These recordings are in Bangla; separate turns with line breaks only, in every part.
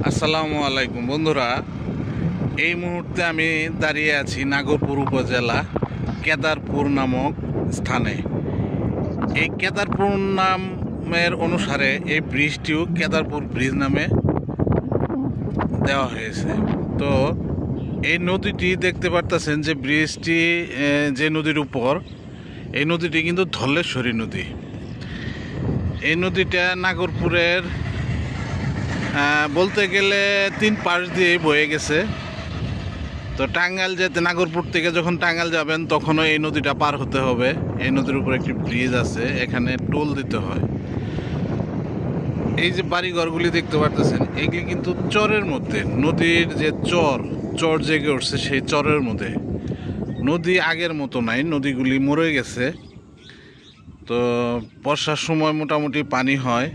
আসসালামু আলাইকুম বন্ধুরা, এই মুহূর্তে আমি দাঁড়িয়ে আছি নাগরপুর উপজেলা কেদারপুর নামক স্থানে। এই কেদারপুর নামের অনুসারে এই ব্রিজটিও কেদারপুর ব্রিজ নামে দেওয়া হয়েছে। তো এই নদীটি দেখতে পারতেছেন যে ব্রিজটি যে নদীর উপর, এই নদীটি কিন্তু ধলেশ্বরী নদী। এই নদীটা নাগরপুরের বলতে গেলে 3 পাশ দিয়ে বয়ে গেছে। তো টাঙ্গাইল যেতে নাগরপুর থেকে যখন টাঙ্গাইল যাবেন তখনও এই নদীটা পার হতে হবে। এই নদীর উপর একটি ব্রিজ আছে, এখানে টোল দিতে হয়। এই যে বাড়িঘরগুলি দেখতে পারতেছেন, এগুলি কিন্তু চরের মধ্যে, নদীর যে চর জেগে উঠছে সেই চরের মধ্যে। নদী আগের মতো নাই, নদীগুলি মরে গেছে। তো বর্ষার সময় মোটামুটি পানি হয়,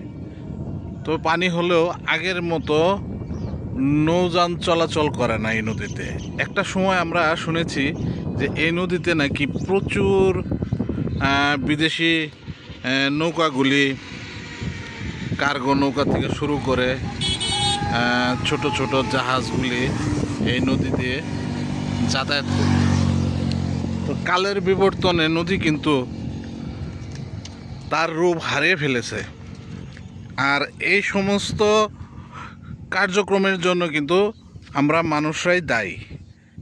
তো পানি হলেও আগের মতো নৌযান চলাচল করে না এই নদীতে। একটা সময় আমরা শুনেছি যে এই নদীতে নাকি প্রচুর বিদেশি নৌকাগুলি, কার্গো নৌকা থেকে শুরু করে ছোট ছোট জাহাজগুলি এই নদী দিয়ে যাতায়াত করত। তো কালের বিবর্তনে নদী কিন্তু তার রূপ হারিয়ে ফেলেছে। আর এই সমস্ত কার্যক্রমের জন্য কিন্তু আমরা মানুষরাই দায়ী।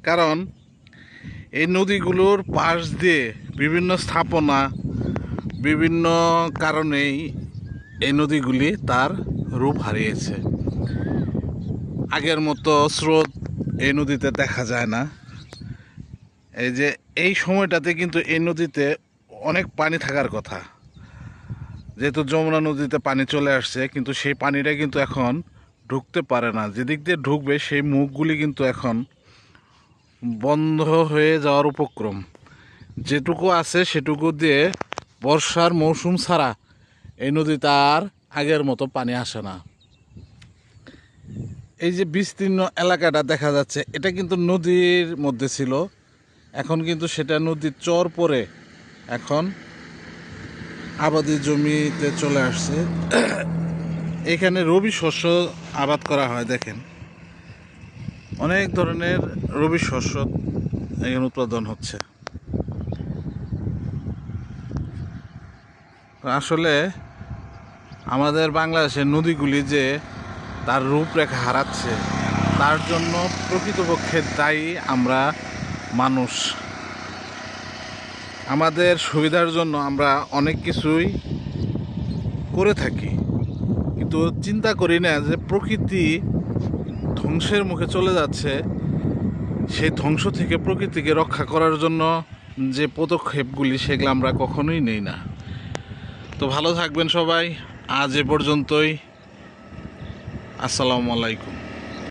কারণ এই নদীগুলোর পাশ দিয়ে বিভিন্ন স্থাপনা, বিভিন্ন কারণেই এই নদীগুলি তার রূপ হারিয়েছে। আগের মতো স্রোত এই নদীতে দেখা যায় না। এই যে এই সময়টাতে কিন্তু এই নদীতে অনেক পানি থাকার কথা, যেহেতু যমুনা নদীতে পানি চলে আসছে, কিন্তু সেই পানিটা কিন্তু এখন ঢুকতে পারে না। যেদিক দিয়ে ঢুকবে সেই মুখগুলি কিন্তু এখন বন্ধ হয়ে যাওয়ার উপক্রম। যেটুকু আছে সেটুকু দিয়ে বর্ষার মৌসুম ছাড়া এই নদীতে আর আগের মতো পানি আসে না। এই যে বিস্তীর্ণ এলাকাটা দেখা যাচ্ছে, এটা কিন্তু নদীর মধ্যে ছিল, এখন কিন্তু সেটা নদীর চর পরে এখন আবাদি জমিতে চলে আসছে। এখানে রবি শস্য আবাদ করা হয়। দেখেন, অনেক ধরনের রবি শস্য এখানে উৎপাদন হচ্ছে। আসলে আমাদের বাংলাদেশের নদীগুলি যে তার রূপরেখা হারাচ্ছে, তার জন্য প্রকৃতপক্ষে দায়ী আমরা মানুষ। আমাদের সুবিধার জন্য আমরা অনেক কিছুই করে থাকি, কিন্তু চিন্তা করি না যে প্রকৃতি ধ্বংসের মুখে চলে যাচ্ছে। সেই ধ্বংস থেকে প্রকৃতিকে রক্ষা করার জন্য যে পদক্ষেপগুলি, সেগুলো আমরা কখনোই নেই না। তো ভালো থাকবেন সবাই। আজ এ পর্যন্তই। আসসালামু আলাইকুম।